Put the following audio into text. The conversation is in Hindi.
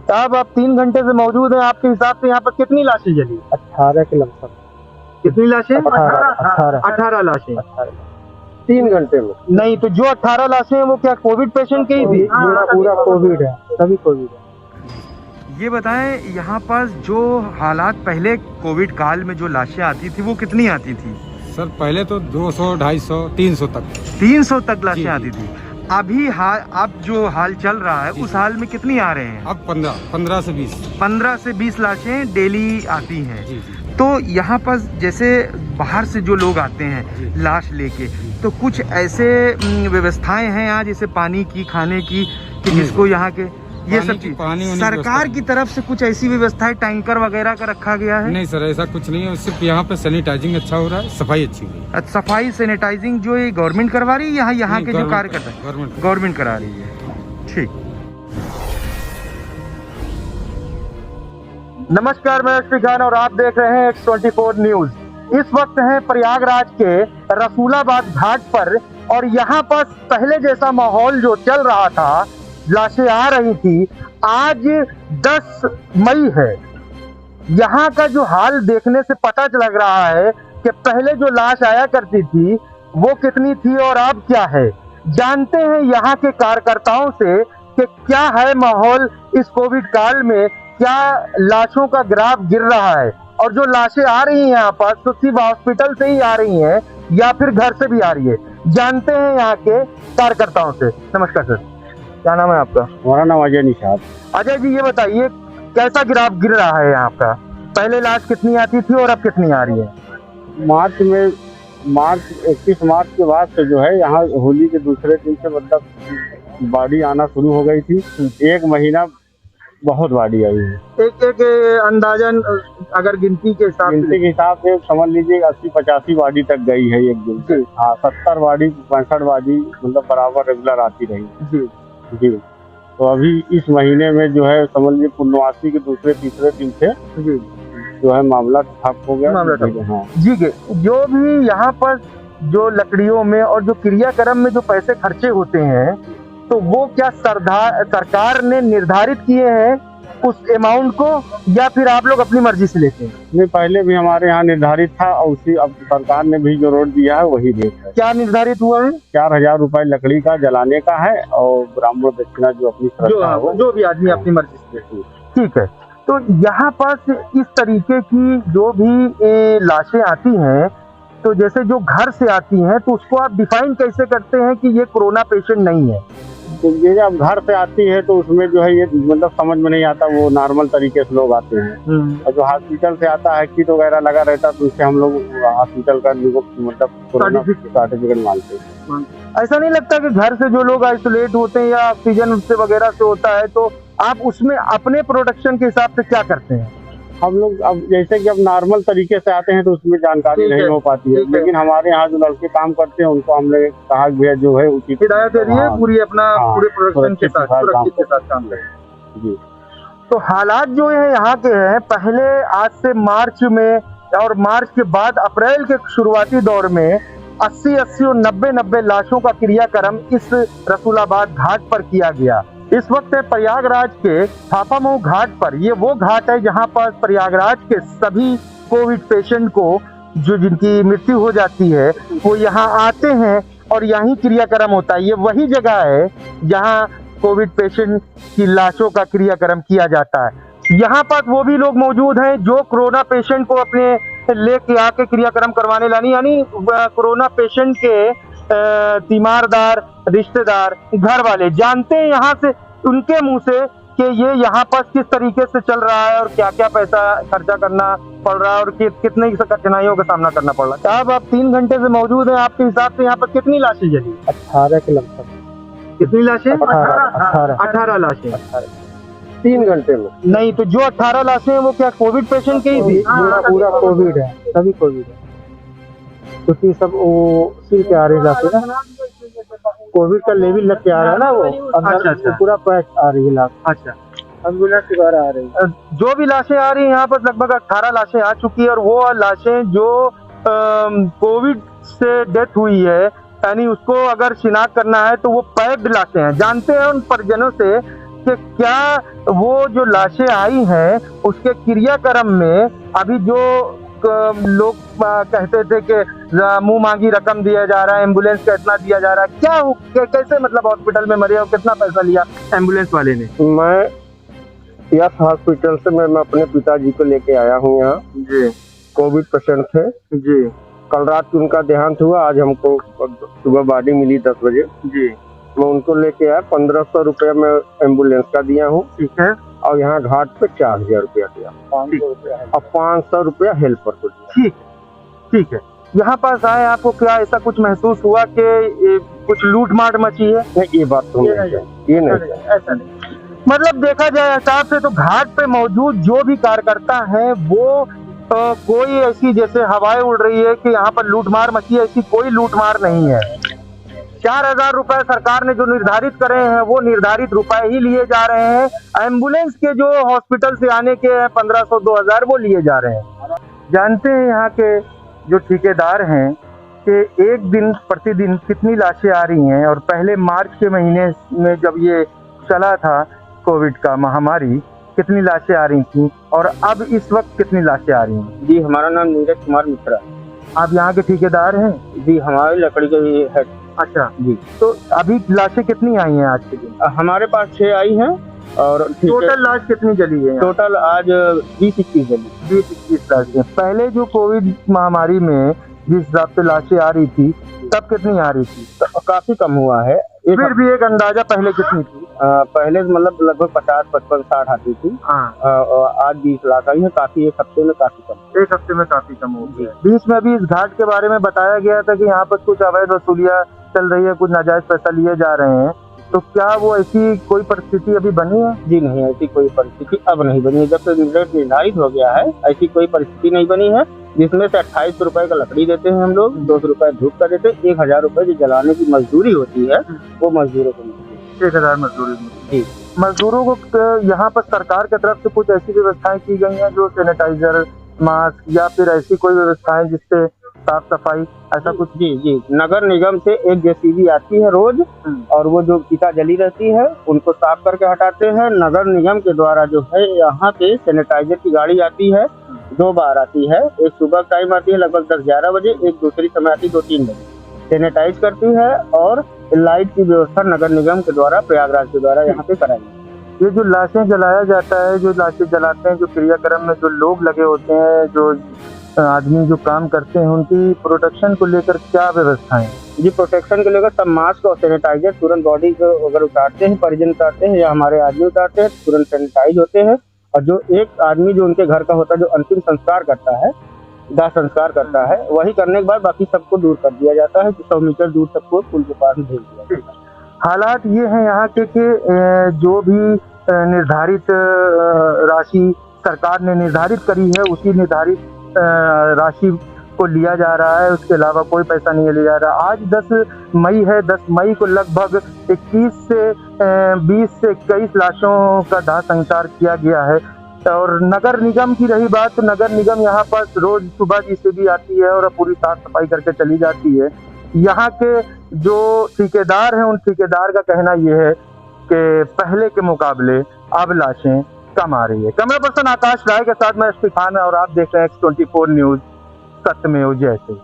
साहब आप 3 घंटे से मौजूद हैं, आपके हिसाब से यहाँ पर कितनी लाशें जली? 18 के लमसम। कितनी लाशें? 18 18 लाशें। 3 घंटे में। नहीं तो जो 18 लाशें हैं वो क्या कोविड पेशेंट की ही थी? पूरा कोविड है, सभी कोविड है। ये बताएं, यहाँ पर जो हालात पहले कोविड काल में जो लाशें आती थी वो कितनी आती थी? सर पहले तो 200, 250, 300 तक। 300 तक लाशें जी, आती थी। अभी अब जो हाल चल रहा है उस हाल में कितनी आ रहे हैं? अब 15 से 20। 15 से 20 लाशें डेली आती हैं। जी जी। तो यहाँ पर जैसे बाहर से जो लोग आते हैं जी। लाश लेके, तो कुछ ऐसे व्यवस्थाएं हैं यहाँ जैसे पानी की, खाने की, कि जिसको यहाँ के ये सब चीज सरकार की तरफ से कुछ ऐसी व्यवस्थाएं, टैंकर वगैरह का रखा गया है? नहीं सर, ऐसा कुछ नहीं है। सिर्फ यहाँ पे सैनिटाइजिंग अच्छा हो रहा है, सफाई अच्छी हो रही है। सफाई सैनिटाइजिंग जो ये गवर्नमेंट करवा रही है, यहाँ के जो कार्यकर्ता गवर्नमेंट करा रही है। ठीक। नमस्कार, मैं अश्विक खान और आप देख रहे हैं X24 न्यूज। इस वक्त हैं प्रयागराज के रसूलाबाद घाट पर और यहाँ पर पहले जैसा माहौल जो चल रहा था, लाशें आ रही थी। आज 10 मई है। यहाँ का जो हाल देखने से पता लग रहा है कि पहले जो लाश आया करती थी वो कितनी थी और अब क्या है। जानते हैं यहाँ के कार्यकर्ताओं से कि क्या है माहौल इस कोविड काल में, क्या लाशों का ग्राफ गिर रहा है और जो लाशें आ रही हैं यहाँ पर तो सिर्फ हॉस्पिटल से ही आ रही हैं या फिर घर से भी आ रही है। जानते हैं यहाँ के कार्यकर्ताओं से। नमस्कार सर, क्या नाम है आपका? हमारा नाम अजय निषाद। अजय जी, ये बताइए कैसा ग्राफ गिर रहा है यहाँ का? पहले लाश कितनी आती थी और अब कितनी आ रही है? मार्च 31 मार्च के बाद से जो है यहाँ होली के दूसरे दिन से मतलब बाढ़ी आना शुरू हो गई थी। 1 महीना बहुत बाढ़ी आई है। एक अंदाजन अगर गिनती के हिसाब से समझ लीजिए 80-85 बाढ़ी तक गई है एक दिन से। हाँ, 70 बाढ़ी 65 बाढ़ी मतलब बराबर रेगुलर आती रही जी। तो अभी इस महीने में जो है समझ लीजिए पूर्णवासी के दूसरे तीसरे दिन से जो है मामला ठप हो गया। हाँ जी। जो भी यहाँ पर जो लकड़ियों में और जो क्रियाक्रम में जो पैसे खर्चे होते हैं तो वो क्या सरकार ने निर्धारित किए हैं उस अमाउंट को या फिर आप लोग अपनी मर्जी से लेते हैं? नहीं, पहले भी हमारे यहाँ निर्धारित था और उसी अब सरकार ने भी जो रोड दिया है वही रेट है। क्या निर्धारित हुआ है? 4000 रुपए लकड़ी का जलाने का है और ब्राह्मण दक्षिणा जो अपनी जो भी आदमी अपनी मर्जी से लेते हैं। ठीक है। तो यहाँ पास इस तरीके की जो भी लाशें आती हैं, तो जैसे जो घर से आती हैं तो उसको आप डिफाइन कैसे करते हैं कि ये कोरोना पेशेंट नहीं है? तो ये जब घर से आती है तो उसमें जो है ये मतलब समझ में नहीं आता, वो नॉर्मल तरीके से लोग आते हैं। और जो हॉस्पिटल से आता है किट वगैरह लगा रहता है तो उससे हम लोग हॉस्पिटल का मतलब सर्टिफिकेट मांगते हैं। ऐसा नहीं लगता कि घर से जो लोग आइसोलेट होते हैं या ऑक्सीजन उससे वगैरह से होता है तो आप उसमें अपने प्रोडक्शन के हिसाब से क्या करते हैं? हम लोग अब जैसे कि अब नॉर्मल तरीके से आते हैं तो उसमें जानकारी नहीं हो पाती है, लेकिन हमारे यहाँ जो लड़के काम करते हैं उनको हमने कहा भैया जो है उचित हिदायत दे रही है पूरी अपना पूरे प्रोडक्शन के साथ काम करें जी। तो हालात जो है यहाँ के हैं, पहले आज से मार्च में और मार्च के बाद अप्रैल के शुरुआती दौर में 80 और 90 लाशों का क्रियाक्रम इस रसूलाबाद घाट पर किया गया। इस वक्त है प्रयागराज के फाफामऊ घाट पर। ये वो घाट है जहां पर प्रयागराज के सभी कोविड पेशेंट को जो जिनकी मृत्यु हो जाती है वो यहाँ आते हैं और यहीं क्रियाक्रम होता है। ये वही जगह है जहां कोविड पेशेंट की लाशों का क्रियाक्रम किया जाता है। यहाँ पर वो भी लोग मौजूद हैं जो कोरोना पेशेंट को अपने लेके आके क्रियाक्रम करवाने लानी, यानी कोरोना पेशेंट के तीमारदार, रिश्तेदार, घर वाले जानते हैं यहाँ से उनके मुंह से कि ये यहाँ पर किस तरीके से चल रहा है और क्या क्या पैसा खर्चा करना पड़ रहा है और कितनी कठिनाइयों का सामना करना पड़ रहा है। साहब आप 3 घंटे से मौजूद हैं, आपके हिसाब से यहाँ पर कितनी लाशें जली? 18 के लमसम। कितनी लाशें? 18 लाशें। 3 घंटे में। नहीं तो जो 18 लाशें हैं वो क्या कोविड पेशेंट की ही थी? पूरा कोविड है, सभी कोविड है क्योंकि सब वो सिल के आ रही लाशें ना, कोविड का लेवल लग के आ रहा है ना वो। अच्छा। पूरा पैक आ रही है लाश। अच्छा, एम्बुलेंस के द्वारा आ रही है। जो भी लाशें आ रही हैं यहाँ पर लगभग 18 लाशें आ चुकी है और वो लाशें जो कोविड से डेथ हुई है, यानी उसको अगर शिनाख्त करना है तो वो पैक्ड लाशें हैं। जानते हैं उन परिजनों से कि क्या वो जो लाशें आई हैं उसके क्रियाक्रम में अभी जो लोग कहते थे कि मुंह मांगी रकम दिया जा रहा है, एम्बुलेंस का इतना दिया जा रहा है, कैसे मतलब हॉस्पिटल में मरे और कितना पैसा लिया एम्बुलेंस वाले ने? मैं यस हॉस्पिटल से मैं अपने पिताजी को लेके आया हूँ यहाँ जी। कोविड पेशेंट थे जी। कल रात को उनका देहांत हुआ, आज हमको सुबह बॉडी मिली 10 बजे जी। मैं उनको लेके आया, 1500 रुपया मैं एम्बुलेंस का दिया हूँ, ठीक है। और यहाँ घाट पे 4000 रुपया दिया, 500 रुपया और 500 रुपया हेल्पर को दिया। ठीक, ठीक है। यहाँ पास आए आपको क्या ऐसा कुछ महसूस हुआ कि कुछ लूट मार मची है? नहीं, ये बात तो ये नहीं, ऐसा नहीं। मतलब देखा जाए हिसाब से तो घाट पे मौजूद जो भी कार्यकर्ता है वो कोई ऐसी जैसे हवाएं उड़ रही है कि यहाँ पर लूटमार मची है, ऐसी कोई लूटमार नहीं है। 4000 रुपए सरकार ने जो निर्धारित करे हैं वो निर्धारित रुपए ही लिए जा रहे हैं। एम्बुलेंस के जो हॉस्पिटल से आने के 1500 2000 वो लिए जा रहे हैं। जानते हैं यहाँ के जो ठेकेदार हैं कि एक दिन प्रतिदिन कितनी लाशें आ रही हैं, और पहले मार्च के महीने में जब ये चला था कोविड का महामारी कितनी लाशें आ रही थी और अब इस वक्त कितनी लाशें आ रही हैं? जी, हमारा नाम नीरज कुमार मिश्रा। आप यहाँ के ठेकेदार हैं? जी, हमारे लकड़ी के है। अच्छा जी। तो अभी लाशें कितनी आई हैं आज के दिन? हमारे पास 6 आई हैं और टोटल लाश कितनी जली है? टोटल आज 20-21 जली। 20-21 लाशें। पहले जो कोविड महामारी में जिस हिसाब से लाशें आ रही थी तब कितनी आ रही थी? तो काफी कम हुआ है। फिर भी एक अंदाजा पहले कितनी थी? पहले मतलब लगभग 50, 55, 60 आती थी। आज 20 लाख आई है, काफी एक हफ्ते में काफी कम। एक हफ्ते में काफी कम हो गई। बीच में अभी इस घाट के बारे में बताया गया था कि यहाँ पर कुछ अवैध वसूलियां चल रही है, कुछ नाजायज पैसा लिए जा रहे हैं, तो क्या वो ऐसी कोई परिस्थिति अभी बनी है? जी नहीं, ऐसी कोई परिस्थिति अब नहीं बनी है। जब से रेट निर्धारित हो गया है ऐसी कोई परिस्थिति नहीं बनी है, जिसमें से 28 रुपए का लकड़ी देते हैं हम लोग, 200 रुपए धूप का देते हैं, 1000 रुपए जो जलाने की मजदूरी होती है वो मजदूरों को मिलती है। 1000 मजदूरी जी। मजदूरों को यहाँ पर सरकार की तरफ से कुछ ऐसी व्यवस्थाएं की गई हैं जो सैनिटाइजर, मास्क या फिर ऐसी कोई व्यवस्थाएं जिससे साफ सफाई ऐसा कुछ? जी जी, नगर निगम से एक जेसीबी आती है रोज और वो जो चिता जली रहती है उनको साफ करके हटाते हैं। नगर निगम के द्वारा जो है यहाँ पे सैनिटाइजर की गाड़ी आती है, 2 बार आती है। एक सुबह टाइम आती है लगभग 10-11 बजे, एक दूसरी समय आती है 2-3 बजे, सैनिटाइज करती है। और लाइट की व्यवस्था नगर निगम के द्वारा, प्रयागराज के द्वारा यहाँ पे कराई है। ये जो लाशें जलाया जाता है, जो लाशें जलाते हैं, जो क्रियाक्रम में जो लोग लगे होते हैं, जो आदमी जो काम करते हैं, उनकी प्रोटेक्शन को लेकर क्या व्यवस्था है? जी, प्रोटेक्शन को लेकर सब मास्क और सैनिटाइजर तुरंत बॉडी को अगर उतारते हैं, परिजन उतारते हैं या हमारे आदमी उतारते हैं, तुरंत सैनिटाइज होते हैं। और जो एक आदमी जो उनके घर का होता है, जो अंतिम संस्कार करता है, दाह संस्कार करता है, वही करने के बाद बाकी सबको दूर कर दिया जाता है। 100 मीटर दूर सबको पुल के पास भेज दिया जाता है। हालात ये हैं यहाँ के कि जो भी निर्धारित राशि सरकार ने निर्धारित करी है उसी निर्धारित राशि को लिया जा रहा है, उसके अलावा कोई पैसा नहीं लिया जा रहा। आज 10 मई है, 10 मई को लगभग 20 से 21 लाशों का दाह संस्कार किया गया है। और नगर निगम की रही बात, तो नगर निगम यहाँ पर रोज सुबह जेसीबी आती है और पूरी साफ सफाई करके चली जाती है। यहाँ के जो ठेकेदार हैं उन ठेकेदार का कहना यह है कि पहले के मुकाबले अब लाशें कम आ रही है। कैमरा पर्सन आकाश राय के साथ मैं स्टीफान और आप देख रहे हैं X24 न्यूज, सत्यमेव जयते।